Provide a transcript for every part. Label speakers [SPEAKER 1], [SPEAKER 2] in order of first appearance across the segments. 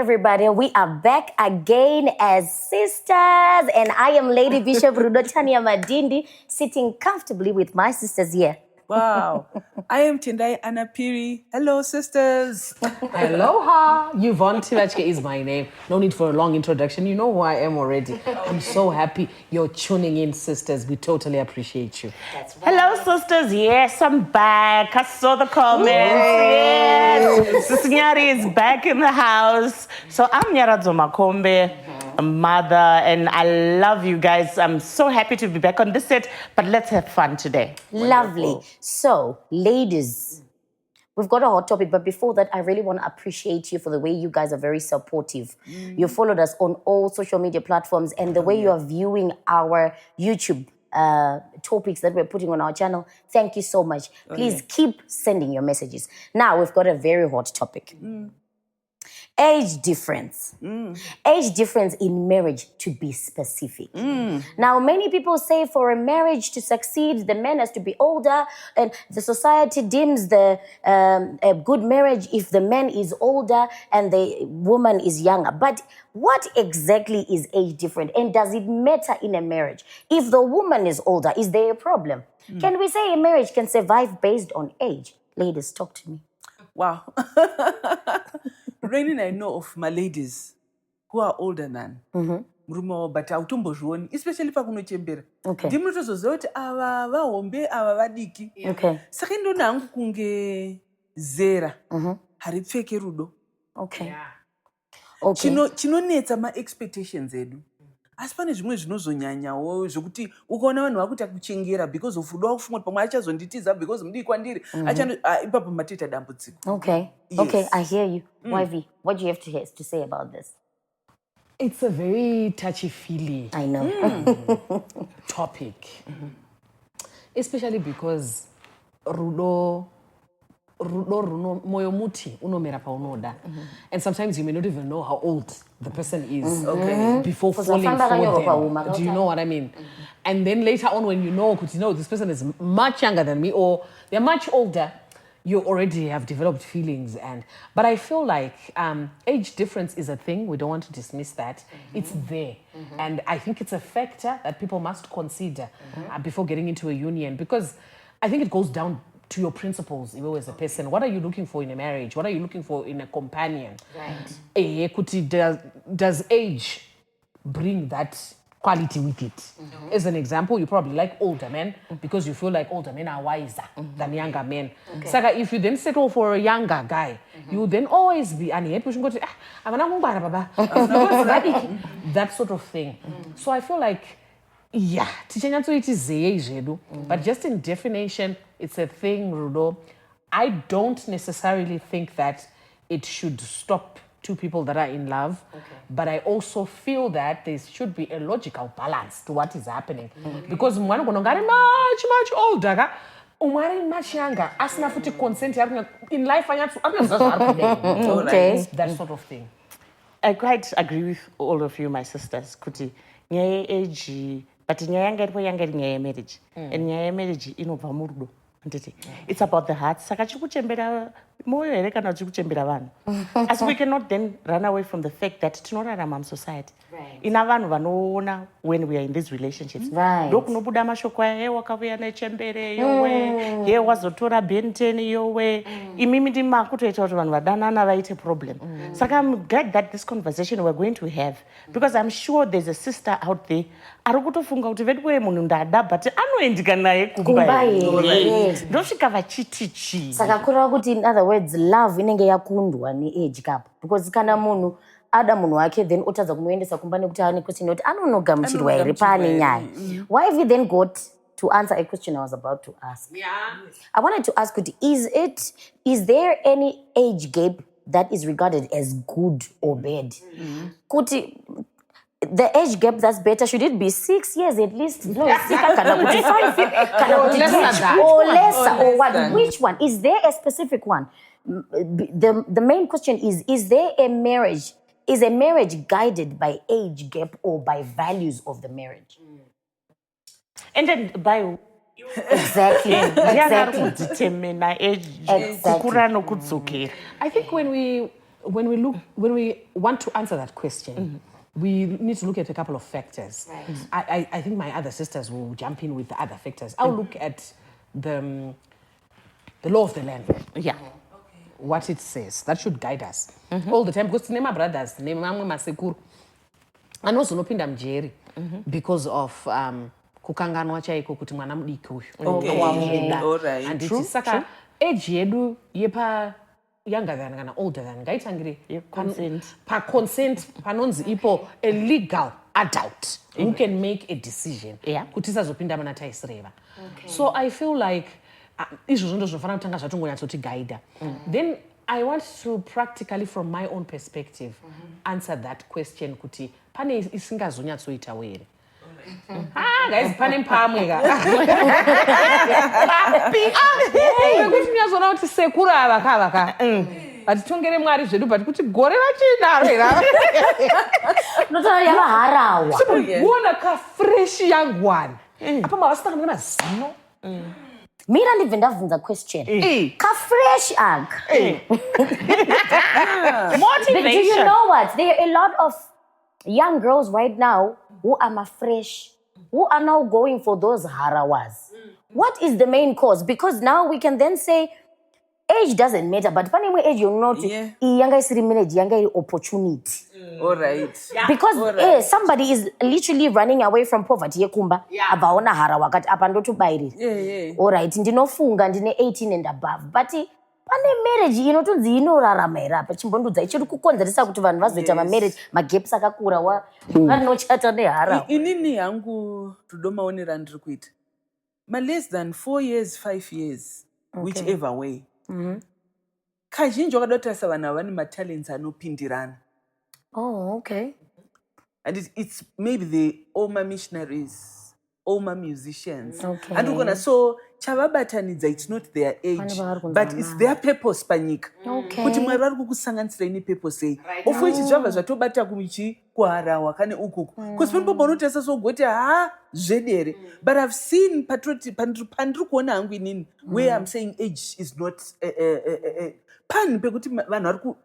[SPEAKER 1] everybody. We are back again as sisters, and I am Lady Bishop Rudotania Madindi, sitting comfortably with my sisters here.
[SPEAKER 2] Wow. I am Tendai Anapiri. Hello, sisters.
[SPEAKER 3] Aloha. Yvonne Tivachke is my name. No need for a long introduction. You know who I am already. I'm so happy you're tuning in, sisters. We totally appreciate you.
[SPEAKER 1] That's right.
[SPEAKER 4] Hello, sisters. Yes, I'm back. I saw the comments. Yes. Sis Nyari is back in the house. So I'm Nyaradzo Makombe, a mother, and I love you guys. I'm so happy to be back on this set, but let's have fun today.
[SPEAKER 1] Lovely. So, ladies, we've got a hot topic, but before that, I really want to appreciate you for the way you guys are very supportive. You followed us on all social media platforms, and the way you are viewing our YouTube topics that we're putting on our channel. Thank you so much. Please keep sending your messages. Now, we've got a very hot topic. Age difference. Age difference in marriage, to be specific. Now, many people say for a marriage to succeed, the man has to be older, and the society deems a good marriage if the man is older and the woman is younger. But what exactly is age different, and does it matter in a marriage? If the woman is older, is there a problem? Can we say a marriage can survive based on age? Ladies, talk to me.
[SPEAKER 2] Wow. Raining, I know of my ladies who are older than Mrumo, but autombozvoni, especially pakunochembera.
[SPEAKER 1] Okay.
[SPEAKER 2] Ndimutozvoziva kuti ava vahombe ava vadiki.
[SPEAKER 1] Okay.
[SPEAKER 2] Saka ndinoona hangu kunge zera haripfeke rudo.
[SPEAKER 1] Okay.
[SPEAKER 2] Chinonetsa ma-expectations edu. Asi pane zvimwe zvinozonyanyawo zvokuti ukaona vanhu vakuita kuchengera because of rudo wakufunga kuti pamwe achazonditiza because mudii kwandiri ipapo matoita dambudziko.
[SPEAKER 1] Okay.
[SPEAKER 2] Yes.
[SPEAKER 1] Okay, I hear you. YV, what do you have to say about this?
[SPEAKER 3] It's a very touchy-feely
[SPEAKER 1] I know.
[SPEAKER 3] topic. Especially because rudo moyo muti unomera paunoda. And sometimes you may not even know how old the person is before falling for them. Do you know what I mean? And then later on when you know this person is much younger than me or they're much older, you already have developed feelings. But I feel like age difference is a thing. We don't want to dismiss that. It's there. And I think it's a factor that people must consider before getting into a union, because I think it goes down to your principles as a person. What are you looking for in a marriage? What are you looking for in a companion? Right. Does age bring that quality with it? As an example, you probably like older men because you feel like older men are wiser than younger men. Saka, if you then settle for a younger guy, you will then always be unhappy. That sort of thing. So I feel like, yeah, but just in definition, it's a thing, Rudo. I don't necessarily think that it should stop two people that are in love, but I also feel that there should be a logical balance to what is happening. Because much older, much younger, asina futi consent in life,
[SPEAKER 1] Okay.
[SPEAKER 3] That sort of thing.
[SPEAKER 4] I quite agree with all of you, my sisters. Kuti nyaya age, but nyaya yanga marriage, and nyaya marriage inobva murudo. It's about the heart. Saka chikuchembera moyo here kana chikuchembera vanhu. As we cannot then run away from the fact that tinorarama society. Ina vanhu vanoona when we are in these relationships.
[SPEAKER 1] Right.
[SPEAKER 4] Ndokunobuda mashoko aya wakauya nechembere yowe, ye wazotora benteni yowe. Imimi ndimakutoita kuti vanhu vadanana vaite problem. Saka I'm glad that this conversation we're going to have, because I'm sure there's a sister out there arikutofunga kuti vetwe munhu ndada but anoendika naye kumba. Ndosvika vachiti chi.
[SPEAKER 1] Saka kureva kuti, in other words, love inenge yakundwa ne-age gap. Because kana munhu ada munhu wake then otadza kumuendesa kumba nekuti ane question yoti anonogamuchirwa here pane nyaya. Why have you then got to answer a question I was about to ask? I wanted to ask you, is there any age gap that is regarded as good or bad? Kuti, the age gap that's better, should it be 6 years at least? No, 5 years, or lesser, or what? Which one? Is there a specific one? The main question is there a marriage? Is a marriage guided by age gap or by values of the marriage?
[SPEAKER 4] And then by
[SPEAKER 1] Exactly.
[SPEAKER 4] Exactly.
[SPEAKER 3] I think when we when we want to answer that question, we need to look at a couple of factors. I think my other sisters will jump in with the other factors. I'll look at the law of the land.
[SPEAKER 4] Yeah.
[SPEAKER 3] What it says. That should guide us all the time. Because my brothers, mamwe masekuru, and also nopinda mjeri because of kukanganwa chaiko kuti mwana mudiki uyu.
[SPEAKER 2] Alright.
[SPEAKER 3] And it saka age yedu yepa younger than kana older than ngaitangire
[SPEAKER 4] consent.
[SPEAKER 3] Pa consent panonzi ipo a legal adult who can make a decision kuti isazopinda mana taisreva. So I feel like izvo zvinhu zvinofanira kutanga zvatongonyatso guide. Then I want to practically from my own perspective answer that question kuti pane isingazonyatsoitawo here. Guys, pane pamwe ka. Kuti nyazona kuti sekuru ava ka. Atitongere mwari zvedu but kuti gore vachinaro era.
[SPEAKER 1] Notara yava harawa.
[SPEAKER 3] Kuona ka fresh young one. Apa mavasitanga nemazino.
[SPEAKER 1] Mira ndibve ndabvunza question. Ka fresh aka. But do you know what? There are a lot of young girls right now who are fresh, who are now going for those harawas. What is the main cause? Because now we can then say age doesn't matter, but funny age you're not yanga is manage yanga opportunity.
[SPEAKER 2] All right.
[SPEAKER 1] Because somebody is literally running away from poverty yekumba abaona harawa kati apa ndotobairi. All right, ndinofunga ndine 18 and above. But pane marriage inotonzi inorarama here apa chimbondudza ichiri kukonzeresa kuti vanhu vazoita marriage magaps akakura vanochata neharawa.
[SPEAKER 2] Inini hangu tudomaonera ndiri kuita less than 4 years 5 years whichever way. Kazhinji wakadotarisa vanhu ava vane matalents anopindirana.
[SPEAKER 1] Oh, okay.
[SPEAKER 2] And it's maybe the Oma missionaries, Oma musicians.
[SPEAKER 1] Okay.
[SPEAKER 2] And ukona so chavabatanidza, it's not their age, but it's their purpose panyika.
[SPEAKER 1] Okay.
[SPEAKER 2] Kuti mwari vari kukusanganisira ini purpose ei. Of which zvabva zvatobata kumichi kuharawa kane ukuku. Because panopo unotarisa sogoti zvedere. But I've seen pandiri kuona hangu inini where I'm saying age is not pan pekuti vanhu vari ku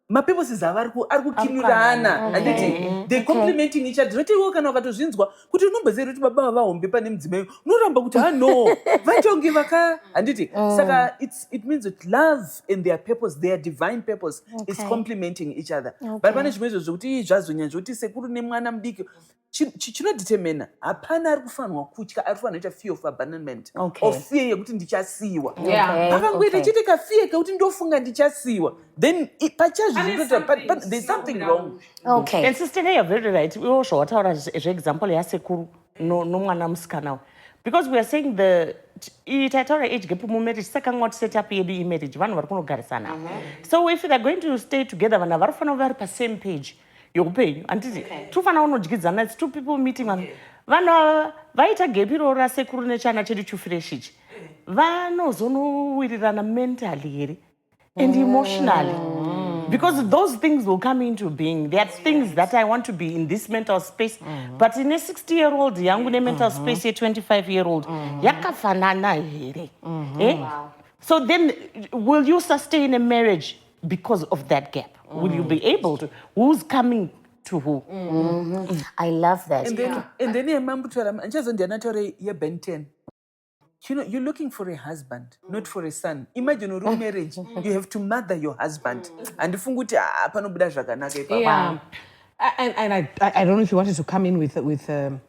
[SPEAKER 2] mapurposes ava ari kukinurana anditi they complementing each other. Zvoti iwo kana ukatozvinzwa kuti unombozeri kuti baba vahombe pane mudzimai unoramba kuti no vatonge vaka handiti saka it means that love and their purpose, their divine purpose is complementing each other. But pane zvimwe izvo zvokuti zvazonyanya zvokuti sekuru nemwana mudiki chinodetermina hapana ari kufanirwa kutya, ari kufanirwa kuita fear of abandonment or fear yekuti ndichasiyiwa. Akangoita chiti kafiye kekuti ndofunga ndichasiyiwa then there's something wrong.
[SPEAKER 1] Okay.
[SPEAKER 4] And sister, you're very right. We also what our example yasekuru no mwana musikana. Because we are saying the itatora age gap mu marriage second what set up yedu marriage vanhu vari kunogarisana. So if they're going to stay together vanhu vari kufanira vari pa same page yokupenyu anditi tufana unodyidzana, it's two people meeting vanhu vaita gap iro rasekuru nechana chedu chufresh ichi vanozonowirirana mentally here and emotionally. Because those things will come into being. There are things that I want to be in this mental space. But in a 60-year-old, young mental space, a 25-year-old, yakafanana here. So then, will you sustain a marriage because of that gap? Will you be able to? Who's coming to who?
[SPEAKER 1] I love that.
[SPEAKER 2] And then you're Ben 10. You know, you're looking for a husband, not for a son. Imagine a room marriage. You have to mother your husband. And
[SPEAKER 3] yeah. And I don't know if you wanted to come in with a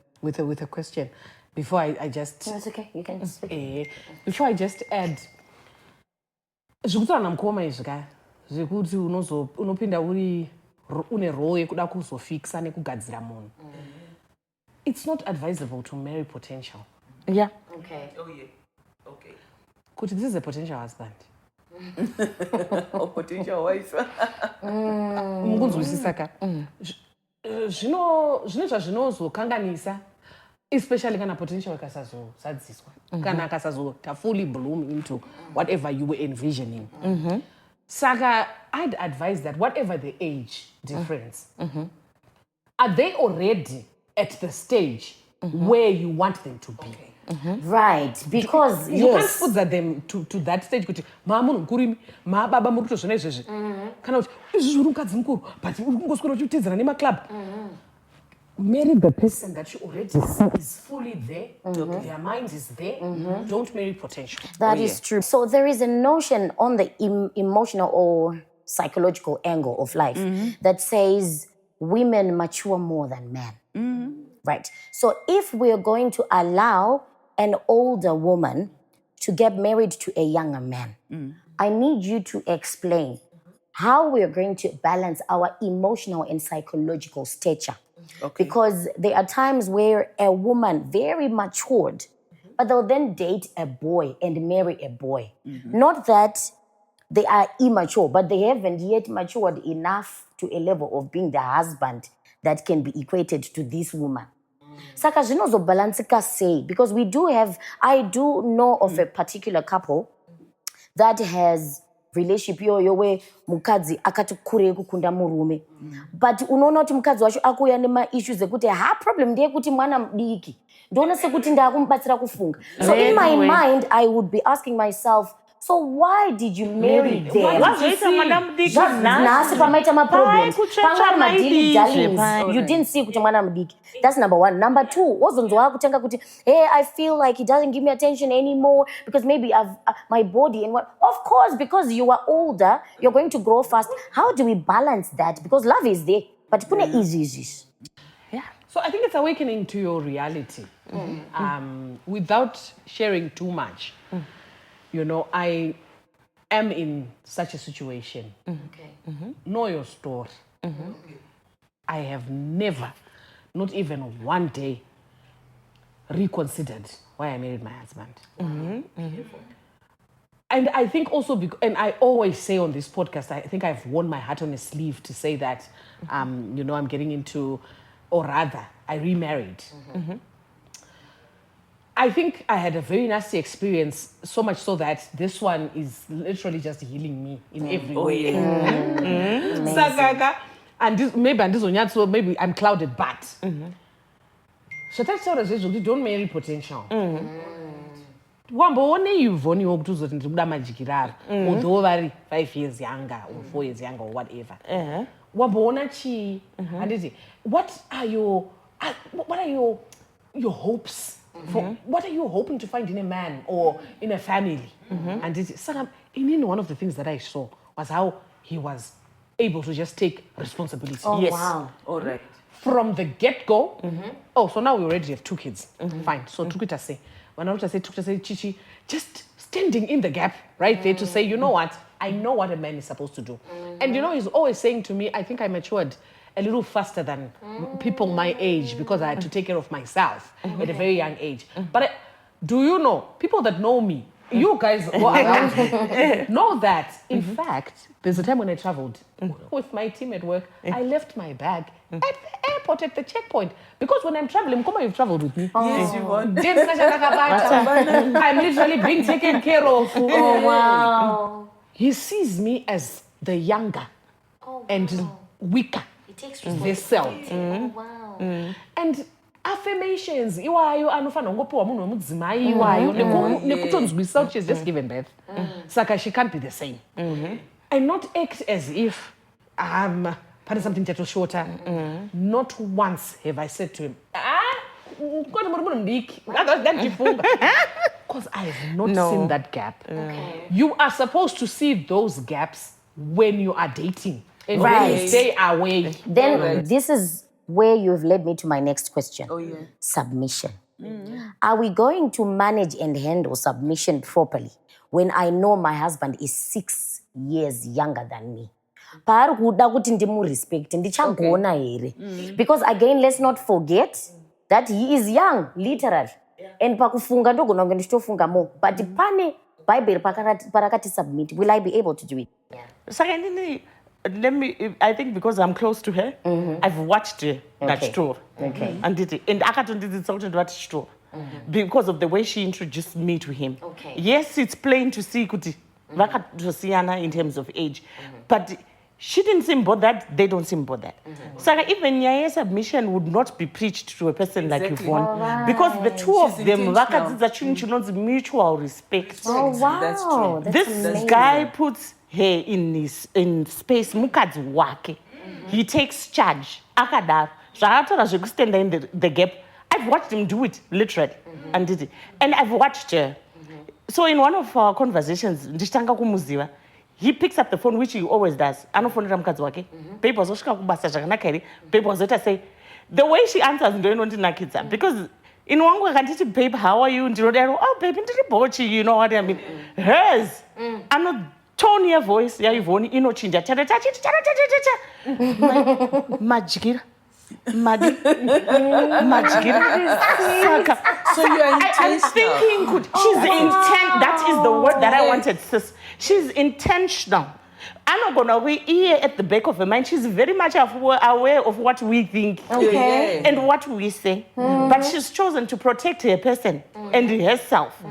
[SPEAKER 3] question before I just.
[SPEAKER 1] That's okay. You can speak.
[SPEAKER 3] Before I just add. Zvikutora namukoma izvika zvekuti unopinda uri une role yekuda kuzofixa nekugadzira munhu. It's not advisable to marry potential.
[SPEAKER 4] Yeah.
[SPEAKER 1] Okay.
[SPEAKER 2] Oh, yeah. Okay.
[SPEAKER 3] Kuti this is a potential husband.
[SPEAKER 2] Or potential wife.
[SPEAKER 3] Mukunzwisisa ka. Zvinozokanganisa, especially kana potential ikasazozadziswa. Kana akasazota fully bloom into whatever you were envisioning. Saka, I'd advise that whatever the age difference, are they already at the stage where you want them to be?
[SPEAKER 1] Right, because
[SPEAKER 3] You can't
[SPEAKER 1] yes.
[SPEAKER 3] put them to that stage kuti maamunhu mukuru imi maababa muri kutozvona izvezvi kana kuti izvi zviri mukadzi mukuru but uri kungoswera uchitedzera nemaclub. Marry the person that you already see is fully there, their mind is there. Don't marry potential.
[SPEAKER 1] That is true. So there is a notion on the emotional or psychological angle of life that says women mature more than men. Right. So if we're going to allow an older woman to get married to a younger man, I need you to explain how we're going to balance our emotional and psychological stature.
[SPEAKER 2] Okay.
[SPEAKER 1] Because there are times where a woman very matured, but they'll then date a boy and marry a boy. Not that they are immature, but they haven't yet matured enough to a level of being the husband that can be equated to this woman. Saka zvinozobalancika sei, because I do know of a particular couple that has relationship yoyo where mukadzi akati kurei kukunda murume, but unoona kuti mukadzi wacho akuuya nema-issues ekuti problem ndeyekuti mwana mudiki, ndoona sekuti ndakumubatsira kufunga. So in my mind I would be asking myself, so why did you marry them?
[SPEAKER 4] Wazoita mwana mudiki
[SPEAKER 1] Nhasi pamaita ma-problems.
[SPEAKER 4] kuchecha
[SPEAKER 1] Pangari madili
[SPEAKER 4] maidizve,
[SPEAKER 1] darlings. You didn't see kuti mwana mudiki. That's number one. Number two, wozonzwa kutenga kuti, hey, I feel like he doesn't give me attention anymore because maybe I've my body and what. Of course, because you are older, you're going to grow fast. How do we balance that? Because love is there, but kune easy.
[SPEAKER 3] So I think it's awakening to your reality without sharing too much. You know, I am in such a situation.
[SPEAKER 1] Okay.
[SPEAKER 3] Know your story. I have never, not even one day, reconsidered why I married my husband. And I think also, and I always say on this podcast, I think I've worn my heart on a sleeve to say that, you know, I'm getting into, or rather, I remarried. I think I had a very nasty experience, so much so that this one is literally just healing me in every way. Sakaka. And this, maybe I'm clouded, but. So that's what I say, don't marry potential. Wamboone you've only hoped to majikirara, although very 5 years younger or 4 years younger or whatever. Wamboona chi, and what are your hopes? For what are you hoping to find in a man or in a family? And in one of the things that I saw was how he was able to just take responsibility.
[SPEAKER 1] Oh, wow.
[SPEAKER 2] All right.
[SPEAKER 3] From the get-go. Oh, so now we already have 2 kids. Fine. So tukita say, Chichi, just standing in the gap right there to say, you know what? I know what a man is supposed to do. And you know, he's always saying to me, I think I matured a little faster than people my age because I had to take care of myself at a very young age. But do you know, people that know me, you guys who are around me, know that, in fact, there's a time when I traveled with my team at work, I left my bag at the airport, at the checkpoint. Because when I'm traveling, Mkoma, you've traveled with me.
[SPEAKER 2] Yes, Yvonne.
[SPEAKER 3] I'm literally being taken care of.
[SPEAKER 1] Oh, wow.
[SPEAKER 3] He sees me as the younger and weaker vessel.
[SPEAKER 1] Oh, wow.
[SPEAKER 3] And affirmations, iwayo anofana ngopiwa munhu wemudzimai iwayo nekutonzwisa she's just given birth. Saka she can't be the same. And not act as if I'm part something that was shorter. Not once have I said to him, because I have not seen that gap.
[SPEAKER 1] Okay.
[SPEAKER 3] You are supposed to see those gaps when you are dating. And
[SPEAKER 1] Right.
[SPEAKER 3] when you stay away.
[SPEAKER 1] Then this is where you've led me to my next question.
[SPEAKER 2] Oh, yeah.
[SPEAKER 1] Submission. Are we going to manage and handle submission properly when I know my husband is 6 years younger than me? Paari kuda kuti ndimurespect, ndichagona here. Because again, let's not forget that he is young, literally. And pakufunga ndogona kunge ndichitofunga more. But pane Bible parakati submit. Will I be able to do it?
[SPEAKER 4] I think because I'm close to her, I've watched her that tour.
[SPEAKER 1] Okay.
[SPEAKER 4] And akatondidza kuti ndivati tour. Because of the way she introduced me to him.
[SPEAKER 1] Okay.
[SPEAKER 4] Yes, it's plain to see kuti vakatosiyana in terms of age. But she didn't seem bothered, they don't seem bothered. So even Nyaye submission would not be preached to a person like
[SPEAKER 2] Exactly.
[SPEAKER 4] Yvonne. Because the two of
[SPEAKER 2] She's
[SPEAKER 4] them,
[SPEAKER 2] intentional.
[SPEAKER 4] vakadzidza chinhu chinonzi mutual respect.
[SPEAKER 1] Oh, wow.
[SPEAKER 2] That's true.
[SPEAKER 1] That's
[SPEAKER 4] This
[SPEAKER 1] amazing.
[SPEAKER 4] guy puts her in space, mukadzi wake. He takes charge. Akadaro. Zvaakatora zvekustenda in the gap. I've watched him do it, literally. And did it. And I've watched her. So in one of our conversations, ndichitanga kumuziva, he picks up the phone, which he always does. Anofonera mukadzi wake. Babe wazosvika kubasa zvakanaka here. Babe wazoita say. The way she answers ndoinondinakidza. Because in wangu akanditi, babe, how are you? Ndinodaro, oh, babe, ndiri bochi, you know what I mean? Hers. Tone your voice, yaivoni, inochinja. Madyira. Madyira.
[SPEAKER 2] So you are
[SPEAKER 4] I'm
[SPEAKER 2] intentional.
[SPEAKER 4] thinking, she's intent. That is the word that I wanted, sis. She's intentional. I'm not gonna be here at the back of her mind. She's very much aware of what we think
[SPEAKER 1] Okay.
[SPEAKER 4] and what we say. But she's chosen to protect her person and herself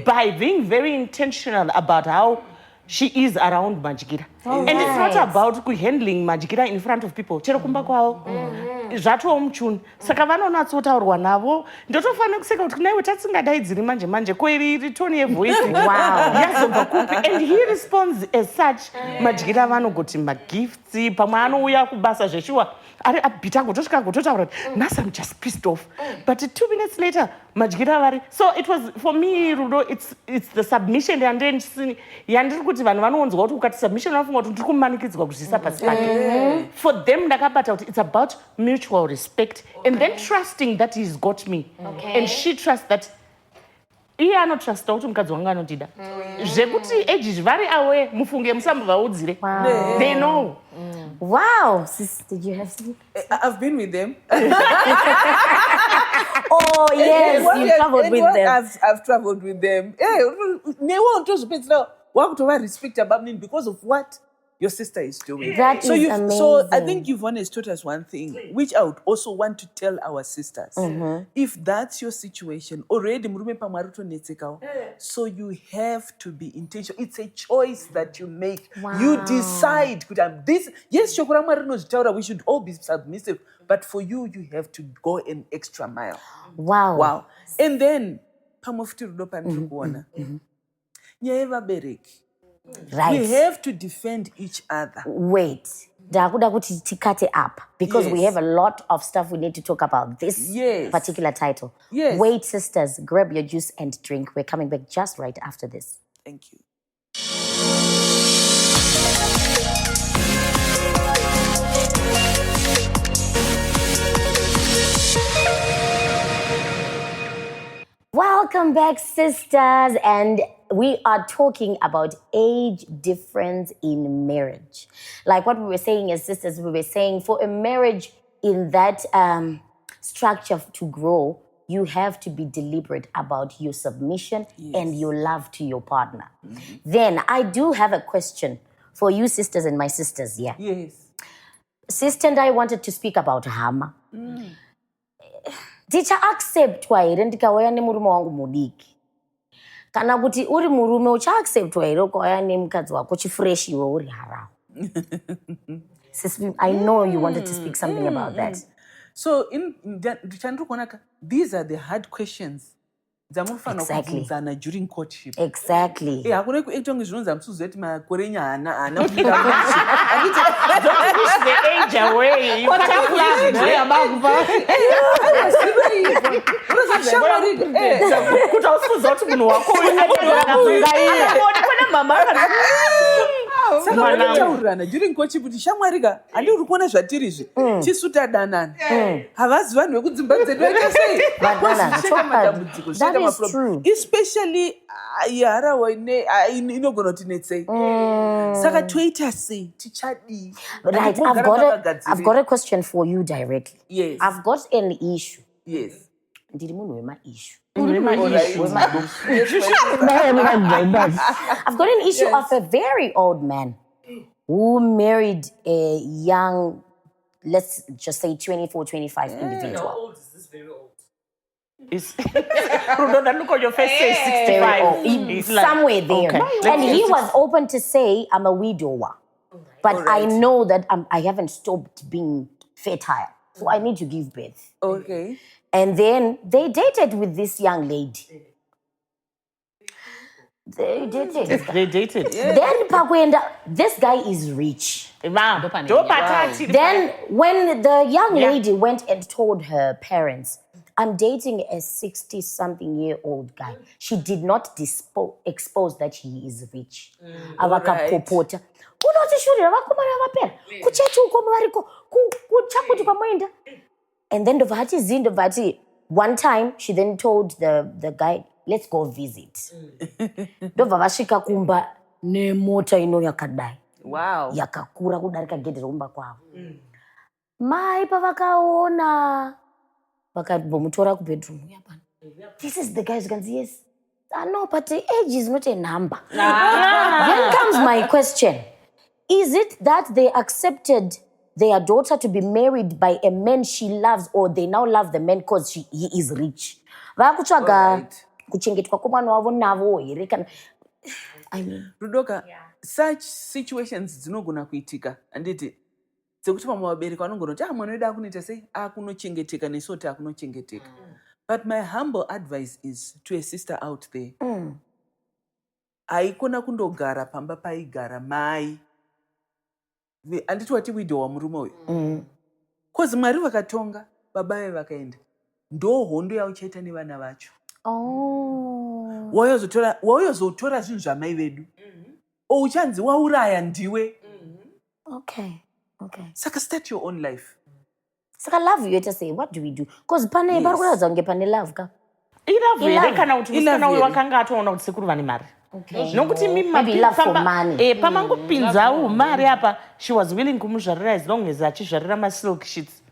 [SPEAKER 4] by being very intentional about how she is around Madyira. And it's not about handling Madyira in front of people. Chero kumba kwavo. Zvatoo muchuni. Saka vanonatsotaurwa navo. Ndotofanira kuseka kuti kunaiwe tatsingadaidziri manje ko iri tone yevoice. Yazobva kupi. And he responds as such. Madyira vanogoti magifts pamwe anouya kubasa zveshuwa. Ari abhita kutosvika kutotaura kuti nhasi I'm just pissed off. But 2 minutes later, Madyira vari. So it was, for me, Rudo, it's the submission yandiri kuti vanhu vanonzwa kuti ukati submission vanofunga kuti ndiri kumanikidzwa kuzvisa pasi pake. For them, ndakabata kuti it's about mutual respect and then trusting that he's got me. And she trusts that iye anotrusta kuti mukadzi wangu anondida. Zvekuti age vari aware, mufunge musambovaudzire. They know.
[SPEAKER 1] Wow. Sis, did you have something?
[SPEAKER 2] I've been with them.
[SPEAKER 1] Oh, yes. You traveled with them.
[SPEAKER 2] I've traveled with them. Respect about me because of what your sister is doing.
[SPEAKER 1] That
[SPEAKER 2] so
[SPEAKER 1] is
[SPEAKER 2] So I
[SPEAKER 1] amazing.
[SPEAKER 2] think Yvonne has taught us one thing, which I would also want to tell our sisters. If that's your situation, already murume pamaruto netsekao. So you have to be intentional. It's a choice that you make. You decide. Yes, shokora mwari nozvitaura, we should all be submissive. But for you, you have to go an extra mile.
[SPEAKER 1] Wow.
[SPEAKER 2] And then, pamofuti rudo pandiri kuona. Nyaya yevabereki.
[SPEAKER 1] Right.
[SPEAKER 2] We have to defend each other.
[SPEAKER 1] Wait. Ndakuda kuti tikate up because we have a lot of stuff we need to talk about this particular title.
[SPEAKER 2] Yes.
[SPEAKER 1] Wait, sisters, grab your juice and drink. We're coming back just right after this.
[SPEAKER 2] Thank you.
[SPEAKER 1] Welcome back, sisters. And we are talking about age difference in marriage. Like what we were saying as sisters, we were saying for a marriage in that structure to grow, you have to be deliberate about your submission and your love to your partner. Then I do have a question for you sisters and my sisters here.
[SPEAKER 2] Yes.
[SPEAKER 1] Sister and I wanted to speak about hama. Ticha-acceptwa here ndikauya nemurume wangu mudiki. Kana kuti uri murume ucha-acceptwa here ukauya nemukadzi wako chifresh iwe uri harahwa. Sis, I know you wanted to speak something about that.
[SPEAKER 2] So these are the hard questions.
[SPEAKER 1] Exactly.
[SPEAKER 2] During courtship.
[SPEAKER 1] Exactly.
[SPEAKER 2] Hakuna kuita ngizvinonzi amusuzeti makore nyana ana.
[SPEAKER 4] Don't push the age away. You can't kuti ausifuza kuti munhu wako
[SPEAKER 2] Saka during courtship kuti shamwarika handi uri kuona zvatirizvi tisu tadanana havazi vanhu vekudzimba dzedu
[SPEAKER 1] That is true.
[SPEAKER 2] Especially yaharawa inogona kuti netsei saka toita sei tichadii.
[SPEAKER 1] Right, I've got a question for you directly.
[SPEAKER 2] Yes.
[SPEAKER 1] I've got an issue.
[SPEAKER 2] Yes.
[SPEAKER 1] Ndiri munhu wema-issue.
[SPEAKER 2] Alright.
[SPEAKER 1] I've got an issue of a very old man who married a young, let's just say 24, 25 individual.
[SPEAKER 3] How old is this very old?
[SPEAKER 4] Rudo, that look on your face says 65.
[SPEAKER 1] Somewhere there.
[SPEAKER 4] Okay.
[SPEAKER 1] And he was open to say, I'm a widower. But I
[SPEAKER 2] Alright.
[SPEAKER 1] know that I haven't stopped being fertile. So I need to give birth.
[SPEAKER 2] Okay.
[SPEAKER 1] And then they dated with this young lady. They dated.
[SPEAKER 4] They dated.
[SPEAKER 1] Then pakwenda, this guy is rich.
[SPEAKER 4] Then
[SPEAKER 1] Then when the young lady went and told her parents, I'm dating a 60-something-year-old guy, she did not expose that he is rich. Avakapopota. Kunotishurira vakomana vapera. Kuchechi uko mwariko. Kuchakuti kwamwenda. And then Dovati, one time she then told the guy, let's go visit. Ndobva vasvika kumba nemota ino yakadai.
[SPEAKER 2] Wow.
[SPEAKER 1] Yakakura kudarika gedhe rekumba kwavo. Mai pavakaona vakabvomutora kubedroom yapana. This is the guy. You can see, yes. No, but the age is not a number. Then comes my question. Is it that they accepted their daughter to be married by a man she loves, or they now love the man because he is rich? Vakutsvaga kuchengetwa kwomwana wavo navo here kana. I mean,
[SPEAKER 2] Rudoka, such situations dzinogona kuitika handiti dzekuti pamwe vabereki vanogona kuti mwana wedu akunoita sei akunochengeteka nesoti akunochengeteka. But my humble advice is to a sister out there. Haikona kundogara pamba paigara mai. Handiti wati widow wamurume uyu. Kozi Mwari vakatonga, baba vaye vakaenda. Ndo hondo yauchaita nevana vacho. Wauyozotora zvinhu zvamai vedu. Uchanzi wauraya ndiwe.
[SPEAKER 1] okay.
[SPEAKER 2] Saka start your own life.
[SPEAKER 1] Saka love you to say, what do we do? Because pane parikuradza kunge pane love ka.
[SPEAKER 4] ilove here kana kuti musikana uyu wakanga atoona kuti sekuru vane mari. Nokuti
[SPEAKER 1] Maybe love for money.
[SPEAKER 4] pamangopinzawo mari apa, she was willing kumuzvarira as long as achizvarira masilk sheets.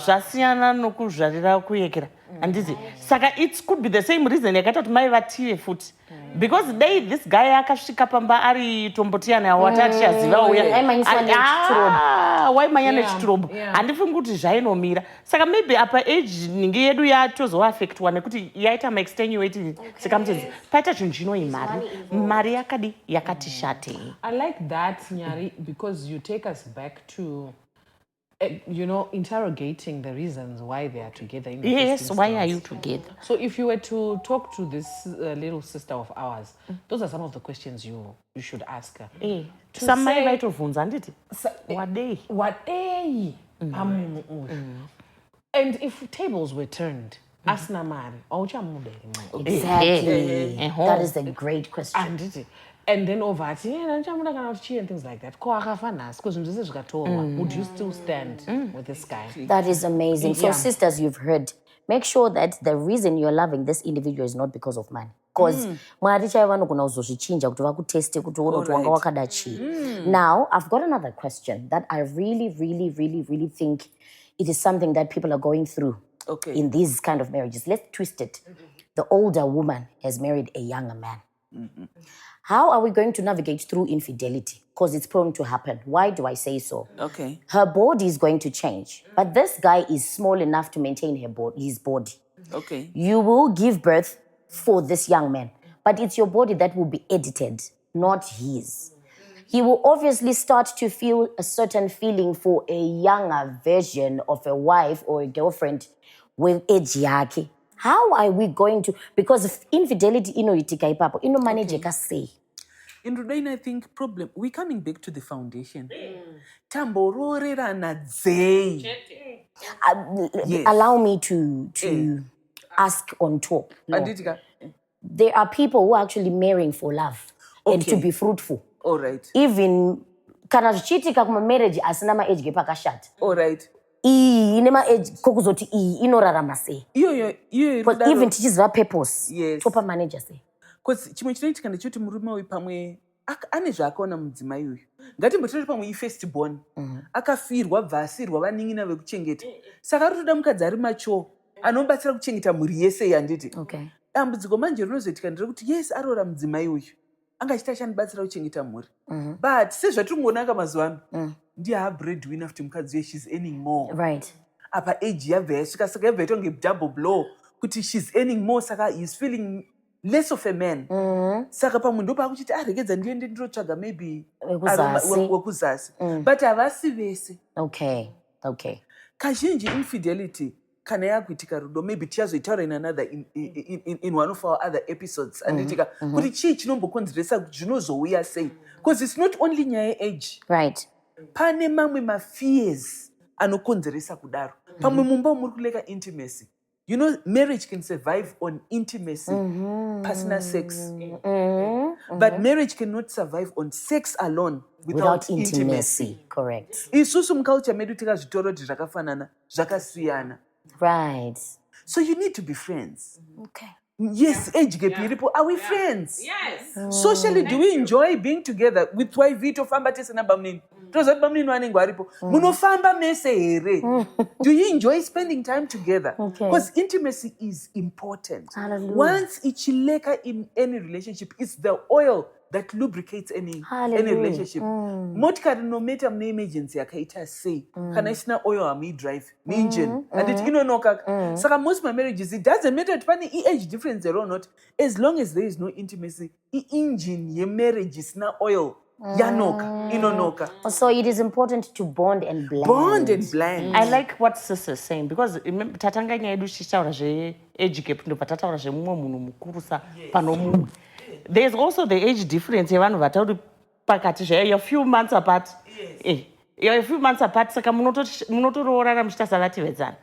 [SPEAKER 4] Zvasiyana nokuzvarira kuyekera. Handiti. Saka it could be the same reason yakaita kuti mai vative futi. Because this guy akasvika pamba ari tombotiyana watati chaziva uya. Waimanya nechitrobo. Handifungi kuti zvainomira. Saka maybe apa age ninge yedu yatozoaffectwa nekuti yaita ma-extenuating circumstances. Paita chinhu chinoi mari. Mari yakadi yakati shate.
[SPEAKER 3] I like that, Nyari, because you take us back to, interrogating the reasons why they are together. In the
[SPEAKER 4] Yes,
[SPEAKER 3] first
[SPEAKER 4] why are
[SPEAKER 3] instance.
[SPEAKER 4] you together?
[SPEAKER 3] So if you were to talk to this little sister of ours, those are some of the questions you should ask her.
[SPEAKER 4] Some mai
[SPEAKER 3] say-
[SPEAKER 4] vaitovhunza handiti. Wadei.
[SPEAKER 3] Wadei. And if tables were turned, asina mari, auchamuda rimwe.
[SPEAKER 1] Exactly.
[SPEAKER 4] Uh-huh.
[SPEAKER 1] That is a great question.
[SPEAKER 3] Anditi. And then over at ndichamuda kana kuti chii and things like that. Ko akafa nhasi, because zvinhu zvese zvikatorwa. Would you still stand with this guy?
[SPEAKER 1] That is amazing. So,
[SPEAKER 3] Yeah.
[SPEAKER 1] sisters, you've heard. Make sure that the reason you're loving this individual is not because of money. Because Mwari chaiva vanogona kuzozvichinja kuti vakuteste kuti uone kuti wanga wakada chii. Now, I've got another question that I really, really, really, really think it is something that people are going through
[SPEAKER 2] Okay.
[SPEAKER 1] in these kind of marriages. Let's twist it. The older woman has married a younger man. How are we going to navigate through infidelity? Because it's prone to happen. Why do I say so?
[SPEAKER 2] Okay.
[SPEAKER 1] Her body is going to change, but this guy is small enough to maintain his body.
[SPEAKER 2] Okay.
[SPEAKER 1] You will give birth for this young man, but it's your body that will be edited, not his. He will obviously start to feel a certain feeling for a younger version of a wife or a girlfriend with age yake. How are we going to, because if infidelity inoitika ipapo, inomanageka say.
[SPEAKER 2] In Rudain, I think we're coming back to the foundation. Tambororerana dzei. Yes.
[SPEAKER 1] Allow me to ask on top. No.
[SPEAKER 2] Anditika.
[SPEAKER 1] There are people who are actually marrying for love and to
[SPEAKER 2] Okay.
[SPEAKER 1] be fruitful.
[SPEAKER 2] All right.
[SPEAKER 1] Even kana zvichiitika kumamarriage asina maage ge pakashata.
[SPEAKER 2] All right.
[SPEAKER 1] Iyi ine maage kokuzoti iyi inorarama sei.
[SPEAKER 2] Iyo
[SPEAKER 1] But even tichiziva purpose.
[SPEAKER 2] Yes.
[SPEAKER 1] Topa manager sei.
[SPEAKER 2] Because chimwe chinoitika ndechoti murume uyu pamwe ane zvaakaona mudzimai uyu. Ngatimbotore pamwe ifirst born. Akafirwa bva asirwa vaning'ina vekuchengeta. Saka rotoda mukadzi ari macho anobatsira kuchengeta mhuri yese yanditi.
[SPEAKER 1] Okay.
[SPEAKER 2] Dambudziko manje rinozoitika nderekuti yes arora mudzimai uyu anga achiti achandibatsira kuchengeta mhuri. But sezvatirikuona mazuva ano ndiye breadwinner futi mukadzi uye she's earning more.
[SPEAKER 1] Right.
[SPEAKER 2] Apa age yabva yasvika saka yabva yaita kunge double blow kuti she's earning more saka he's feeling less of a man. Saka pamwe ndo pakuchiti arekedza ndiende ndinotsvaga maybe
[SPEAKER 1] Wekuzasi.
[SPEAKER 2] wekuzasi. But havasi vese.
[SPEAKER 1] Okay.
[SPEAKER 2] Kazhinji infidelity kana yakuitika rudo, maybe tichazoitaura in another in one of our other episodes anditika kuti chii chinombokonzeresa zvinozouya sei, because it's not only nyaya yeage.
[SPEAKER 1] Right.
[SPEAKER 2] Pane mamwe mafears anokonzeresa kudaro. Pamwe mumba muri kuleka intimacy. You know, marriage can survive on intimacy, personal sex. But marriage cannot survive on sex alone without intimacy.
[SPEAKER 1] Correct.
[SPEAKER 2] Isusu muculture medu tikazvitora kuti zvakafanana zvakasiyana.
[SPEAKER 1] Right.
[SPEAKER 2] So you need to be friends.
[SPEAKER 1] Okay.
[SPEAKER 2] Yes, age gap iripo. Are we friends?
[SPEAKER 4] Yes.
[SPEAKER 2] Socially, do we enjoy being together with wife tofamba tese na bamnini? Tozati bamnini vanenge varipo. Munofamba mese here. Do you enjoy spending time together?
[SPEAKER 1] Okay.
[SPEAKER 2] Because intimacy is important.
[SPEAKER 1] Hallelujah.
[SPEAKER 2] Once ichileka in any relationship, it's the oil that lubricates any relationship. Motikari no matter mune emergency yakaita sei, kana isina oil hamidrive engine and it inonoka. Saka most my marriages, it doesn't matter if pane age difference or not, as long as there is no intimacy, engine ye marriage isina oil yanoka inonoka.
[SPEAKER 1] So it is important to bond and blend.
[SPEAKER 2] Bond and blend.
[SPEAKER 4] I like what sister is saying because tatanga nyaya yedu tichitaura zveage gap ndo patataura zvemumwe munhu mukurusa pano mumwe. There's also the age difference yevanhu vatari pakati you're a few months apart. You're a few months apart, saka munotoroorana muchitasavativedzana.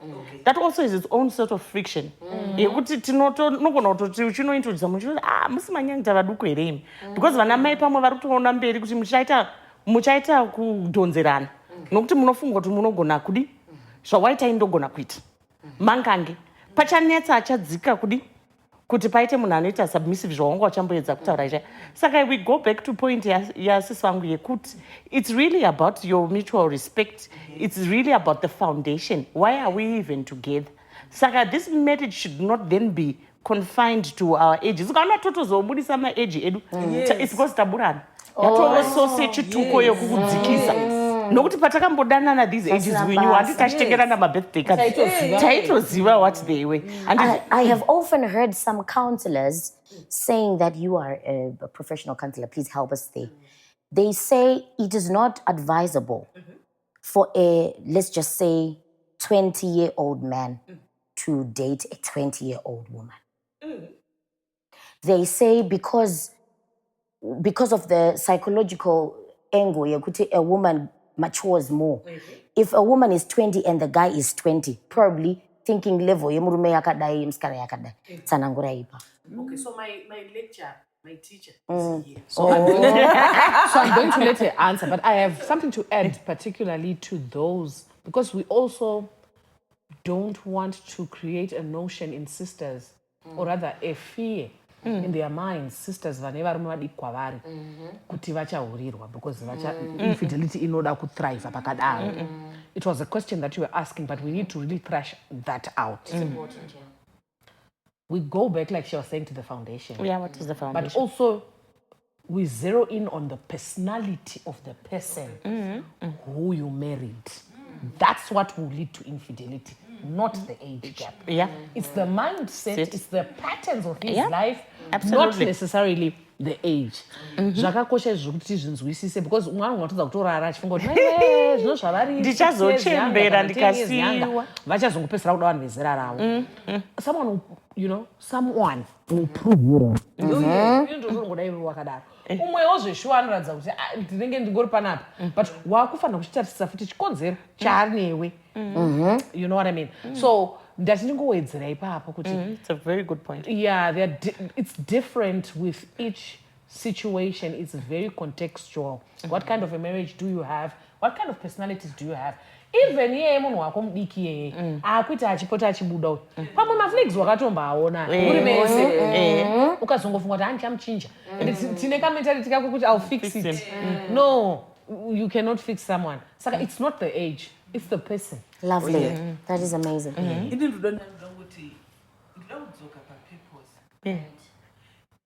[SPEAKER 4] That also is its own sort of friction. Yekuti tinogona kutoti uchinointroduce muchiti musi manyangi tavaduku here imi. Because vana mai pamwe vari kutoona mberi kuti muchaita kudhonzerana. Nokuti munofunga kuti munogona kudi zvawaita indogona kuita. Mangange pachanetsa achadzika kudi kuti paite munhu anoita submissive zvawanga wachamboedza kutaura izvo. Saka we go back to point yasisi vangu yekuti it's really about your mutual respect. It's really about the foundation. Why are we even together? Saka this marriage should not then be confined to our ages. Ukaona totozobudisa maage edu. It's because taburana. Yatosose chituko yokukudzikisa. Nokuti patakambodanana these ages wenyu handiti tachitengerana mabirthday cards. Taitoziva what they were.
[SPEAKER 1] I have often heard some counselors saying that you are a professional counselor. Please help us there. They say it is not advisable for a, let's just say, 20-year-old man to date a 20-year-old woman. They say because of the psychological angle, a woman matures more. If a woman is 20 and the guy is 20, probably thinking level yemurume yakadai msikana yakadai tsanangura ipa.
[SPEAKER 3] Okay, so my lecture, my teacher is here. So I'm going to let her answer, but I have something to add particularly to those, because we also don't want to create a notion in sisters, or rather a fear in their minds, sisters vane varume vadiki kwavari kuti vachahurirwa because infidelity inoda kuthrive pakadaro. It was a question that you were asking, but we need to really thrash that out.
[SPEAKER 1] It's important, yeah.
[SPEAKER 3] We go back, like she was saying, to the foundation.
[SPEAKER 4] Yeah, what is the foundation?
[SPEAKER 3] But also, we zero in on the personality of the person who you married. That's what will lead to infidelity, not the age gap.
[SPEAKER 4] Yeah.
[SPEAKER 3] It's the mindset, it's the patterns of his life,
[SPEAKER 4] Absolutely.
[SPEAKER 3] not necessarily the age. Zvakakosha zvokuti zvinzwisise, because umwe anotodza kutorara achifunga kuti zvino zvavari
[SPEAKER 4] ndichazochembera ndikasiyiwa
[SPEAKER 3] vachazongopedzera kuda vanhu vezera ravo. Someone will prove you wrong. Ndozvongoda iwe wakadaro. Umwewo zveshuwa anoratidza kuti ndinenge ndingori panapa, but wakufanira kuchitarisisa futi chikonzero chaari newe. You know what I mean? So ndati ndingowedzera ipapo kuti
[SPEAKER 4] it's a very good point.
[SPEAKER 3] Yeah, it's different with each situation. It's very contextual. What kind of a marriage do you have? What kind of personalities do you have? Even ye munhu wako mudiki yeye akuiti achipota achibuda pamwe maflags wakatombaona uri mese ukazongofunga kuti handichamuchinja tine kamentality kako kuti I'll fix it. No, you cannot fix someone. Saka it's not the age, it's the person.
[SPEAKER 1] Lovely. That is amazing.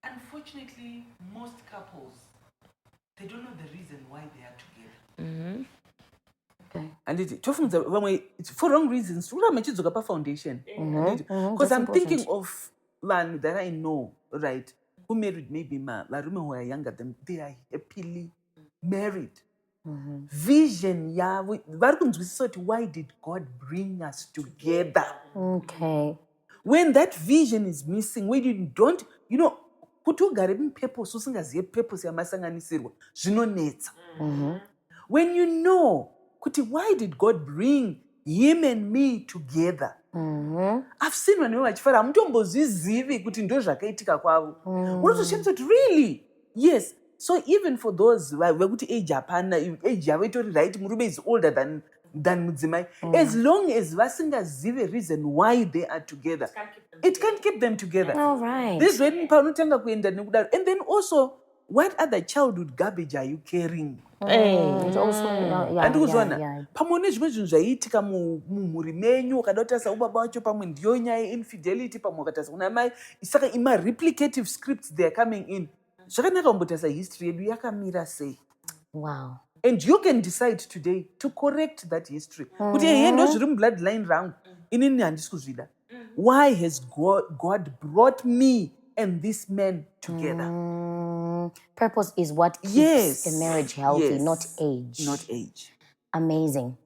[SPEAKER 2] Unfortunately, most couples, they don't know the reason why they are together.
[SPEAKER 1] Okay.
[SPEAKER 2] And for wrong reasons, foundation. Because I'm thinking of one that I know right, who married maybe varume who are younger than they are happily married. Vision yavo vari kunzwisisa kuti why did God bring us together?
[SPEAKER 1] Okay.
[SPEAKER 2] When that vision is missing, when you don't, kuti ugare mupurpose usingazive purpose yamasanganisirwa zvinonetsa. When you know kuti why did God bring him and me together? I've seen vanhu vachifara hamutombozvizivi kuti ndo zvakaitika kwavo. Unotoshamisa kuti really? Yes. So even for those vekuti age hapana, age yavo itori right, murume is older than mudzimai, as long as vasingazive reason why they are together, it can't keep them together.
[SPEAKER 1] All right.
[SPEAKER 2] This is when panotanga kuenda nekudaro. And then also, what other childhood garbage are you carrying?
[SPEAKER 1] It's also,
[SPEAKER 2] Andikuzwana pamwe nezvimwe zvinhu zvaiitika mumhuri menyu, ukada kutarisa ubaba wacho pamwe ndiyo nyaya infidelity, pamwe ukatarisa kuna mai, saka ima-replicative scripts they are coming in. Zvakanaka kumbotarisa history yedu yakamira sei.
[SPEAKER 1] wow.
[SPEAKER 2] And you can decide today to correct that history. Kuti hey, ndo zviri mubloodline rangu, inini handisi kuzvida. Why has God brought me and this man together?
[SPEAKER 1] Purpose is what keeps
[SPEAKER 2] Yes.
[SPEAKER 1] a marriage healthy,
[SPEAKER 2] Yes.
[SPEAKER 1] not age.
[SPEAKER 2] Not age.
[SPEAKER 1] Amazing.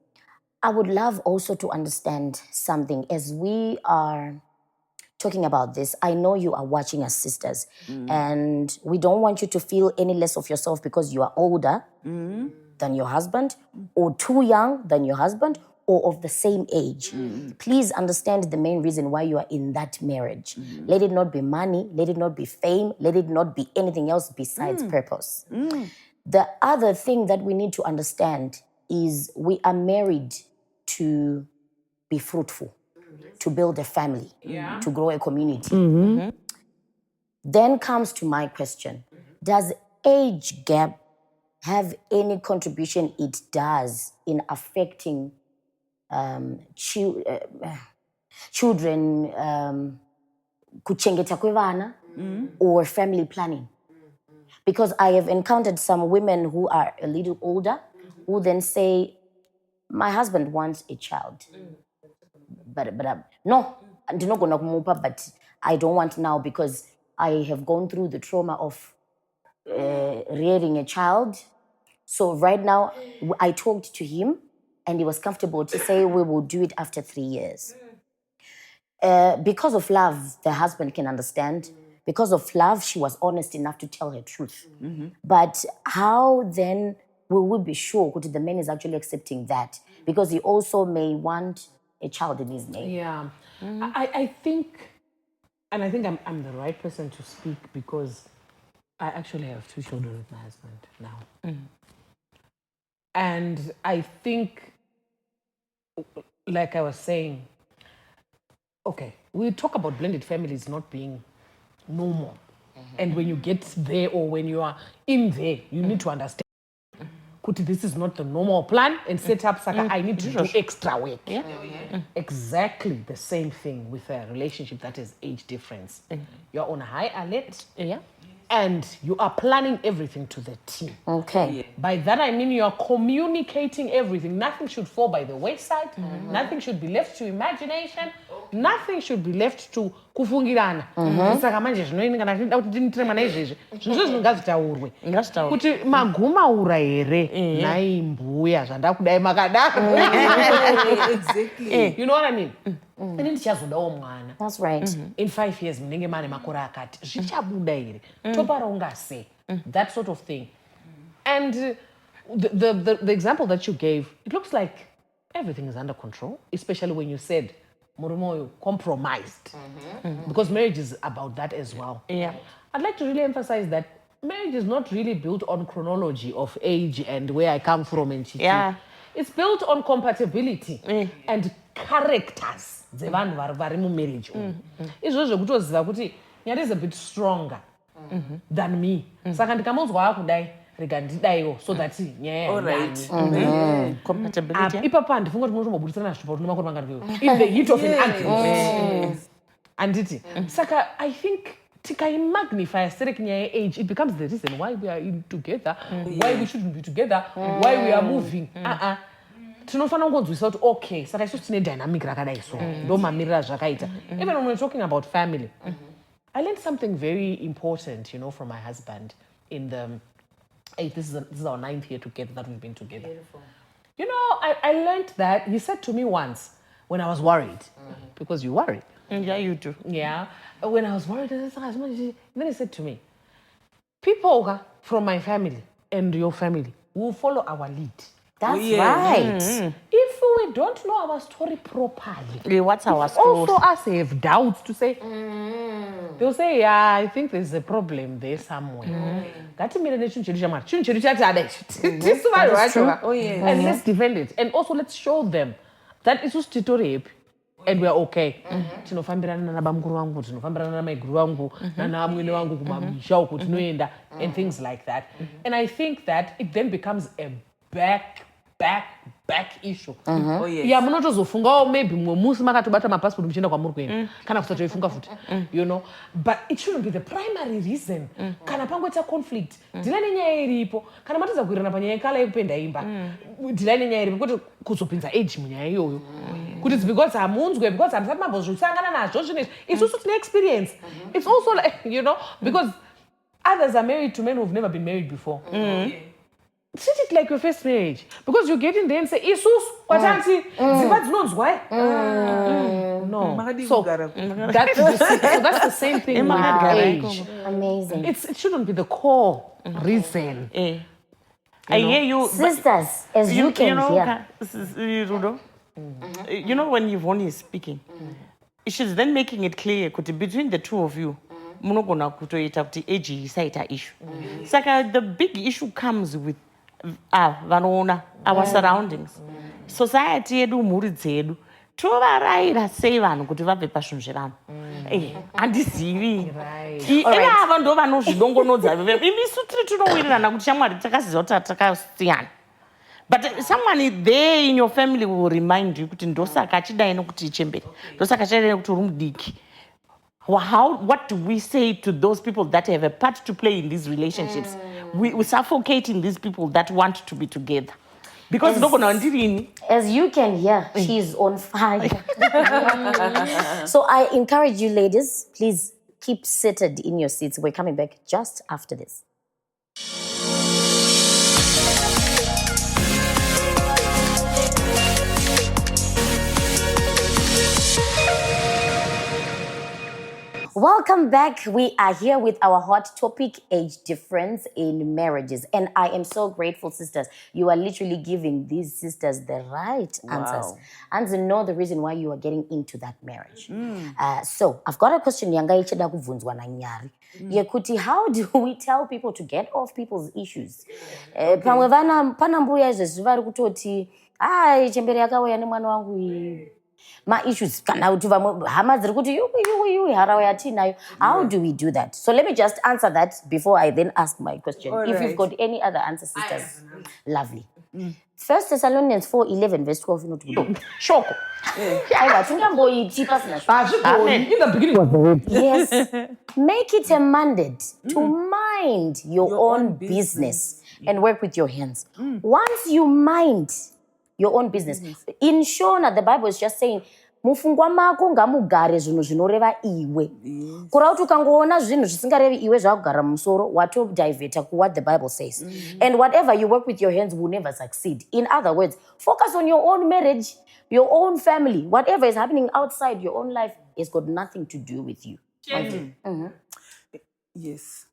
[SPEAKER 1] I would love also to understand something as we are talking about this. I know you are watching us, sisters, and we don't want you to feel any less of yourself because you are older than your husband, or too young than your husband, or of the same age. Please understand the main reason why you are in that marriage. Let it not be money, let it not be fame, let it not be anything else besides purpose. The other thing that we need to understand is we are married to be fruitful, to build a family, to grow a community. Then comes to my question. Does age gap have any contribution it does in affecting children, kuchengeta kwevana, or family planning? Because I have encountered some women who are a little older who then say, my husband wants a child. But no, I'm not going to kumupa, but I don't want now because I have gone through the trauma of rearing a child. So right now, I talked to him and he was comfortable to say we will do it after 3 years. Because of love, the husband can understand. Because of love, she was honest enough to tell her truth. But how then will we be sure that the man is actually accepting that? Because he also may want a child in his name.
[SPEAKER 3] Yeah. I think, and I think I'm the right person to speak because I actually have 2 children with my husband now. And I think, like I was saying, okay, we talk about blended families not being normal. And when you get there or when you are in there, you need to understand kuti this is not the normal plan and set up saka I need to do extra work. Exactly the same thing with a relationship that is age difference. You're on a high alert and you are planning everything to the T.
[SPEAKER 1] Okay.
[SPEAKER 3] By that I mean you are communicating everything. Nothing should fall by the wayside. Nothing should be left to imagination. Nothing should be left to kufungirana. Saka manje zvinoini kana zvinoda kuti ndinitire mwana izvezvi. Zvinhu zvingazitaurwe. Kuti magumaura here nai mbuya zvandakudai makadaro.
[SPEAKER 2] Exactly.
[SPEAKER 3] You know what I mean? Ini ndichazodawo mwana.
[SPEAKER 1] That's right.
[SPEAKER 3] In 5 years munenge mane makore akati zvichabuda here topara ungase, that sort of thing. And the example that you gave, it looks like everything is under control, especially when you said murumoyo compromised, because marriage is about that as well. I'd like to really emphasize that marriage is not really built on chronology of age and where I come from and chichi. It's built on compatibility and characters dzevanhu vari mumarriage. Izvo zvekutoziva kuti nyari is a bit stronger than me. Saka ndikamonzwa akudai rega ndidaiwo so that nyaya
[SPEAKER 2] Alright.
[SPEAKER 4] Compatibility.
[SPEAKER 3] ipapo handifunga kuti munotombobudisana zvipo kuti makore mangani in the heat of an argument. Anditi. Saka I think tikaimagnify aesthetic nyaya age, it becomes the reason why we are in together, why we shouldn't be together, why we are moving. Tinofanira kungonzwisa kuti okay, saka isusu tine dynamic rakadai so ndo mamirira zvakaita. Even when we're talking about family, I learned something very important, from my husband in the. This is our 9th year together that we've been together.
[SPEAKER 1] Beautiful.
[SPEAKER 3] I learned that he said to me once when I was worried, because you worry.
[SPEAKER 4] Yeah, you do.
[SPEAKER 3] Yeah. When I was worried, then he said to me, people from my family and your family will follow our lead.
[SPEAKER 1] That's
[SPEAKER 2] yeah.
[SPEAKER 1] right.
[SPEAKER 3] If we don't know our story properly,
[SPEAKER 4] What's our story?
[SPEAKER 3] also us have doubts to say, they'll say, yeah, I think there's a problem there somewhere.
[SPEAKER 1] That's true.
[SPEAKER 3] And let's defend it. And also let's show them that it's just tutorial and we're okay. Tinofambirana na bamukuru wangu, tinofambirana na maiguru wangu, na mwene wangu kumamisha uko tinoenda, and things like that. And I think that it then becomes a back issue.
[SPEAKER 2] Oh, yes.
[SPEAKER 3] Yeah, munotozofunga maybe musi makatobata mapassport muchienda kwamuri kuenda kana kusatoifunga futi, but it shouldn't be the primary reason. Kana pangoita conflict ndilani nyaya iripo, kana matiza kuirana panyaya yekala yekupenda imba ndilani nyaya iripo kuti kuzopinza age munyaya iyoyo kuti it's because hamunzwe, because hamusati mambozvisangana nazvo zvinezvi. It's also an experience. It's also like, because others are married to men who've never been married before. Treat it like your first marriage, because you get in there and say, "Isus, kwatanti, zimba dzinonzwa." No, so that's the same thing with age.
[SPEAKER 1] Amazing.
[SPEAKER 3] It shouldn't be the core reason.
[SPEAKER 4] I hear you,
[SPEAKER 1] Sisters, as you can hear.
[SPEAKER 4] Rudo, when Yvonne is speaking, she's then making it clear that between the two of you, munogona kutoita kuti age isaita issue. Saka the big issue comes with vanoona our surroundings. Society yedu, mhuri dzedu, tovaraira sei vanhu kuti vabve pazvinhu zvevanhu. Handizivi. Ivava ndo vanozvidongonodza. Imisu tiri tinowirirana kuti shamwari takaziva kuti takasiyana. But someone there in your family will remind you kuti ndosaka achidai nokuti ichemberi. Ndosaka achidai nokuti uri mudiki. What do we say to those people that have a part to play in these relationships? We suffocating these people that want to be together. Because
[SPEAKER 1] as you can hear, she's on fire. So I encourage you ladies, please keep seated in your seats. We're coming back just after this. Welcome back. We are here with our hot topic, age difference in marriages. And I am so grateful, sisters. You are literally giving these sisters the right answers. And to know the reason why you are getting into that marriage. So I've got a question. Yekuti, how do we tell people to get off people's issues? Pamwe pana mbuya zvezvivari kutoti, chembere yakauya nemwana wangu issues kana kuti vamwe hama dziri kuti you harawa yatinayo. How do we do that? So let me just answer that before I then ask my question. If you've got any other answers, sisters. Lovely. 1 Thessalonians 4:11 verse 12
[SPEAKER 3] Shoko.
[SPEAKER 1] In
[SPEAKER 3] the beginning was the word.
[SPEAKER 1] Yes. Make it a mandate to mind your own business and work with your hands. Once you mind your own business. In Shona, the Bible is just saying, mufungwa mako ngamugare zvinhu zvinoreva iwe. Kura kuti ukangoona zvinhu zvisingarevi iwe zvakugara mumusoro, watodiveta ku what the Bible says. And whatever you work with your hands will never succeed. In other words, focus on your own marriage, your own family. Whatever is happening outside your own life has got nothing to do with you.
[SPEAKER 2] Yes.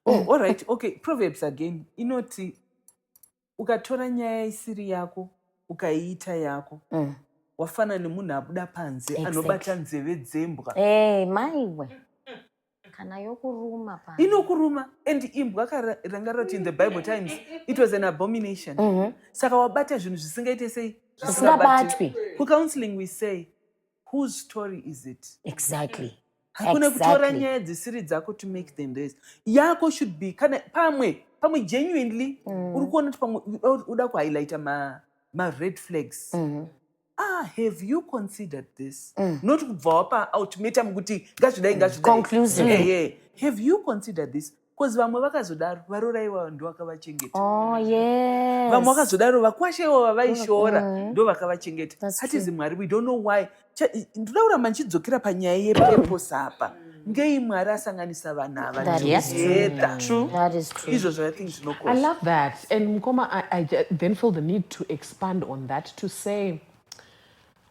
[SPEAKER 2] All right. Okay. Proverbs again. Inoti ukatora nyaya isiri yako ukaiita yako wafana nemunhu abuda panze anobata nzeve dzembwa.
[SPEAKER 1] Maiwe kana yokuruma pa
[SPEAKER 2] inokuruma. And imbwa karangarira kuti in the Bible times it was an abomination. Saka wabata zvinhu zvisingaite sei
[SPEAKER 1] zvisingabatwi.
[SPEAKER 2] Counseling we say, whose story is it?
[SPEAKER 1] Exactly.
[SPEAKER 2] Hakuna kutora nyaya dzisiri dzako to make them rest. Yako should be kana pamwe genuinely uri kuona kuti pamwe uda kuhighlighta ma red flags. Have you considered this? Not kubva wapa ultimatum kuti ngazvidai.
[SPEAKER 1] Conclusive.
[SPEAKER 2] Have you considered this? Because vamwe vakazodaro varoraiwa ndo vakavachengeta. Vamwe vakazodaro vakwashewa vavaishora ndo vakavachengeta. Hatizi Mwari, we don't know why. Ndoda kuramba ndichidzokera panyaya yepepo sapa. ngei Mwari asanganisa vanhu ava
[SPEAKER 1] That is
[SPEAKER 2] together.
[SPEAKER 4] True.
[SPEAKER 1] That is true.
[SPEAKER 2] Izvozvo I think
[SPEAKER 3] I
[SPEAKER 2] zvinokosha.
[SPEAKER 3] love that. And Mkoma, I then feel the need to expand on that to say,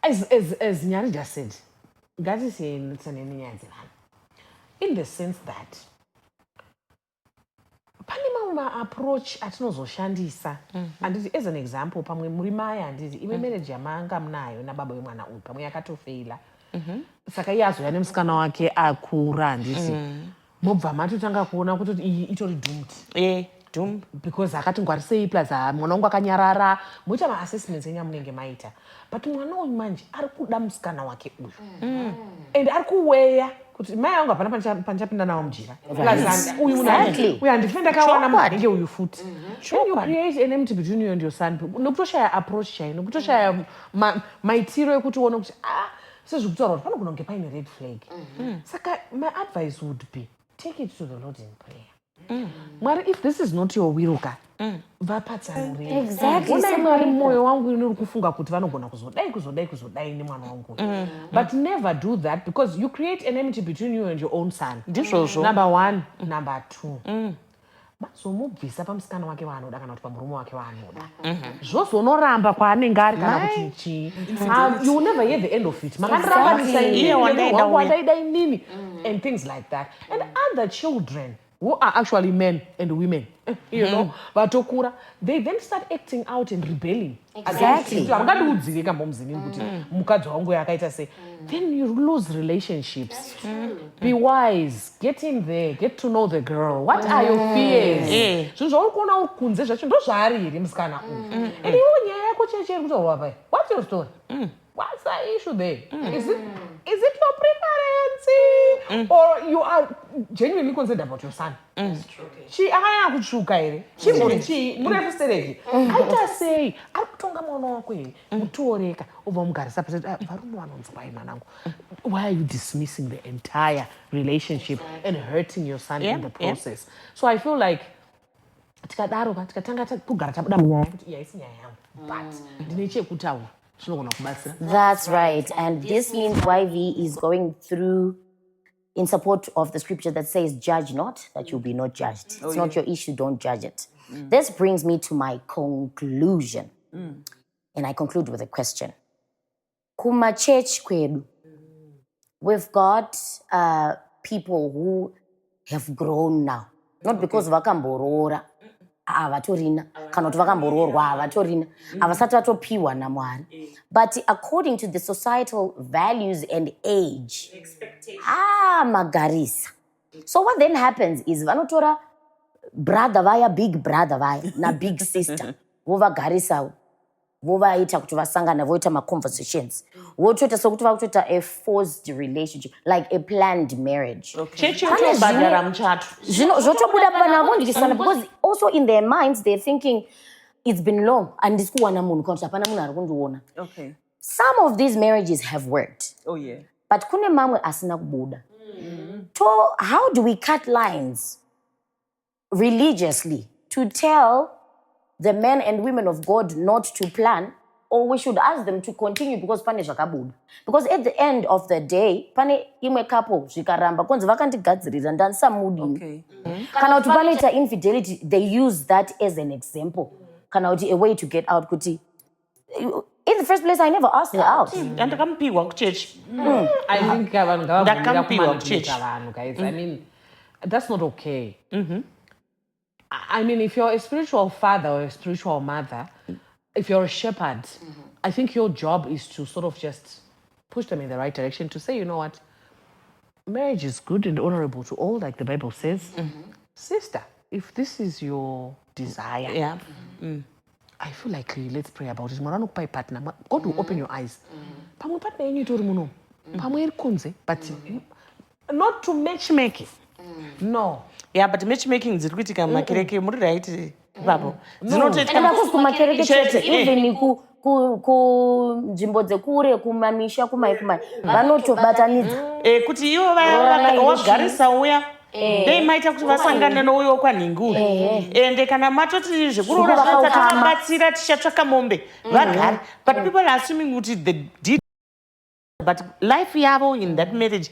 [SPEAKER 3] as Nyari just said, that is in the sense that pane mamwe maapproach atinozoshandisa handiti as an example pamwe muri mai handiti ime marriage yamanga munayo nababa vemwana uyu pamwe yakatofeila saka iye azoya nemusikana wake akura handiti mobva matotanga kuona kuti iyi itori doomed
[SPEAKER 4] Doomed.
[SPEAKER 3] because akati ngwarisei plus mwana wangu akanyarara moita maassessments enyamunenge maita but mwana uyu manje ari kuda musikana wake uyu and ari kuweya kuti mai angu hapana pandichapinda nawo mujira uyu handife ndakawana munenge uyu futi then you create an enmity between you and your son nokutoshaya approach chai nokutoshaya maitiro ekuti uone kuti sezviri kutaura kuti panogona kunge paine red flag saka my advice would be take it to the Lord in prayer. Mwari, if this is not your will, vapatsanurei.
[SPEAKER 1] Exactly.
[SPEAKER 3] Ona Mwari moyo wangu uri kufunga kuti vanogona kuzodai nemwana wangu. But never do that because you create an enmity between you and your own son. Number one. Number two. Mazomubvisa pamusikana wake waanoda kana kuti pamurume wake waanoda. Zvozonoramba kwaanenge ari kana kuti chii. You will never hear the end of it. Makandirambanisa inini, wangu wataida inini, and things like that. And other children who are actually men and women, you know, vatokura, they then start acting out and rebelling.
[SPEAKER 1] Exactly.
[SPEAKER 3] Then you lose relationships. Be wise. Get in there. Get to know the girl. What are your fears? What's your story? What's the issue there? Is it your preference? Or you are genuinely concerned about your son? She akayakutsvuka here. Chimuri murefu sereji. Aita sei akutonga mwana wako here. Mutoreka obva mugarisa pasi varume vanonzwai mwanangu. Why are you dismissing the entire relationship and hurting your son in the process? So I feel like tikadaro tikatanga kugara tabuda munyaya kuti iya isi nyaya yangu. But ndine chekutaura.
[SPEAKER 1] That's right. And this means YV is going through in support of the scripture that says, judge not, that you'll be not judged. It's not your issue, don't judge it. This brings me to my conclusion. And I conclude with a question. Kuma church kwedu, we've got people who have grown now. Not because vakamborora, avatorina, kana kuti vakamboroorwa avatorina, avasati vatopiwa naMwari. But according to the societal values and age, magarisa. So what then happens is vanotora brother vaya, big brother vaya, na big sister, vovagarisa, vovaita kuti vasangana, voita ma-conversations. Votoita sokuti vakutoita a forced relationship, like a planned marriage. Zvotobuda panavo ndichisana, because also in their minds they're thinking, it's been long, and this kuwana munhu kana hapana munhu ari kundiona.
[SPEAKER 2] Okay.
[SPEAKER 1] Some of these marriages have worked.
[SPEAKER 2] Oh yeah.
[SPEAKER 1] But kune mamwe asina kubuda. So how do we cut lines religiously to tell the men and women of God not to plan, or we should ask them to continue because pane zvakabuda? Because at the end of the day, pane imwe couple zvikaramba konzi vakandigadzirira ndanisa mudini.
[SPEAKER 2] Okay.
[SPEAKER 1] Kana kuti panoita infidelity, they use that as an example. Kana kuti a way to get out kuti in the first place, I never asked her out.
[SPEAKER 4] Ndakampiwa kuchechi.
[SPEAKER 3] I think guys. I mean, that's not okay. I mean, if you're a spiritual father or a spiritual mother, if you're a shepherd, I think your job is to sort of just push them in the right direction to say, you know what, marriage is good and honorable to all, like the Bible says. Sister, if this is your desire, I feel like let's pray about it. Partner. God will open your eyes. Pamwe partner yenyu itori muno. Pamwe iri kunze, but not to matchmaking. No.
[SPEAKER 4] Yeah, but matchmaking dziri kuitika mumakereke muri right ipapo.
[SPEAKER 1] Dzinotoitika kumakereke chete, even kunzvimbo dzekure kumamisha kumai vanotobatanidza.
[SPEAKER 4] Kuti ivo wagarisa uya dei maita kuti vasangane nouyo kwanhingu ende kana matoti zvekuroora zvinonzi takabatsira tichatsvaka mombe vagara, but people are assuming kuti the deed, but life yavo in that marriage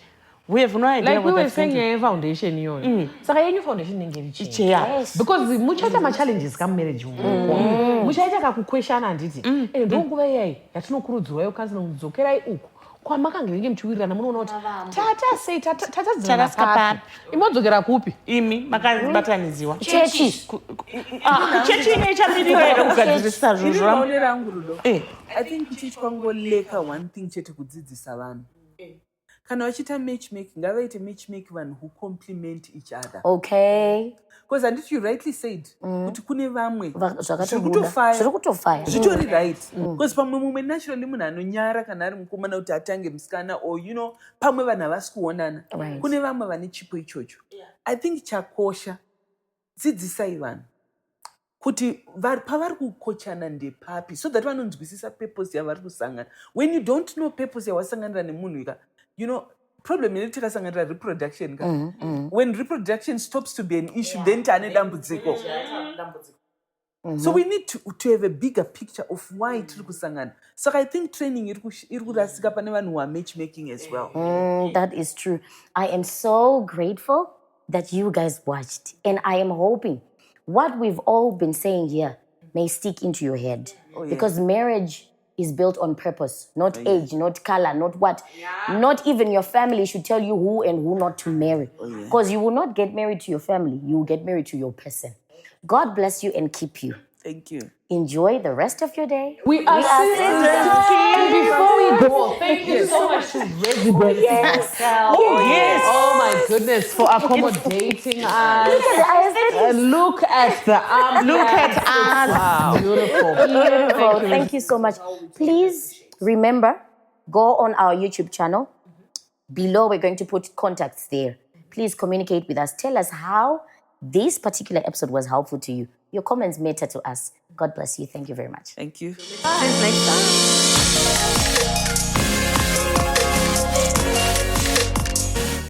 [SPEAKER 4] We have no idea
[SPEAKER 3] Like we
[SPEAKER 4] what
[SPEAKER 3] were
[SPEAKER 4] that's
[SPEAKER 3] saying,
[SPEAKER 4] going to
[SPEAKER 3] yeah, foundation iyoyo. Saka yenyu foundation inenge
[SPEAKER 4] be. Yeah.
[SPEAKER 3] because muchaita ma-challenges kamarriage muchaita kakukweshana handiti and ndonguva iyai yatinokurudzirwayo counseling kudzokerai uku kwamakange venge muchiwirirana munoona kuti tatasei tatadzirana papi imodzokera kupi
[SPEAKER 4] Imi makabatanidziwa.
[SPEAKER 1] chechi
[SPEAKER 4] Chechi ine ichambiriwa here kugadzirisa zvinhu
[SPEAKER 2] Iri
[SPEAKER 4] zvamu.
[SPEAKER 2] maonero angu Rudo.
[SPEAKER 4] Eh.
[SPEAKER 2] I think chichi kwangoleka one thing chete kudzidzisa vanhu. Kana vachiita matchmaking, ngavaite matchmaking vanhu who complement each other.
[SPEAKER 1] okay
[SPEAKER 2] Because anditi you rightly said, kuti kune vamwe
[SPEAKER 1] zvakatobuda zviri kutofaya
[SPEAKER 2] zvitori right. Because pamwe mumwe naturally munhu anonyara kana ari mukomana kuti atange musikana or you know pamwe vanhu havasi kuonana.
[SPEAKER 1] Right.
[SPEAKER 2] Kune vamwe vane chipo ichocho. I think chakosha dzidzisai vanhu kuti pavari kukochana ndepapi so that vanonzwisisa purpose yavari kusangana. When you don't know purpose yawasanganira nemunhu ika, you know, problem ine tikasanganira reproduction ka. When reproduction stops to be an issue, then tane dambudziko. So we need to have a bigger picture of why tiri kusangana. So I think training iri kurasika pane vanhu who are matchmaking as well.
[SPEAKER 1] That is true. I am so grateful that you guys watched, and I am hoping what we've all been saying here may stick into your head. Because marriage is built on purpose, not age, not color, not what. Not even your family should tell you who and who not to marry. Because you will not get married to your family, you will get married to your person. God bless you and keep you.
[SPEAKER 2] Thank you.
[SPEAKER 1] Enjoy the rest of your day.
[SPEAKER 3] we are sisters. And before we go, thank you so much to Resident.
[SPEAKER 1] Yes.
[SPEAKER 3] Oh my goodness, for accommodating us. And look at the arm.
[SPEAKER 4] Look at us.
[SPEAKER 3] Wow, beautiful.
[SPEAKER 1] Beautiful. Thank you so much. Please remember, go on our YouTube channel. Below, we're going to put contacts there. Please communicate with us. Tell us how this particular episode was helpful to you. Your comments matter to us. God bless you. Thank you very much.
[SPEAKER 2] Thank you.
[SPEAKER 1] Till next time.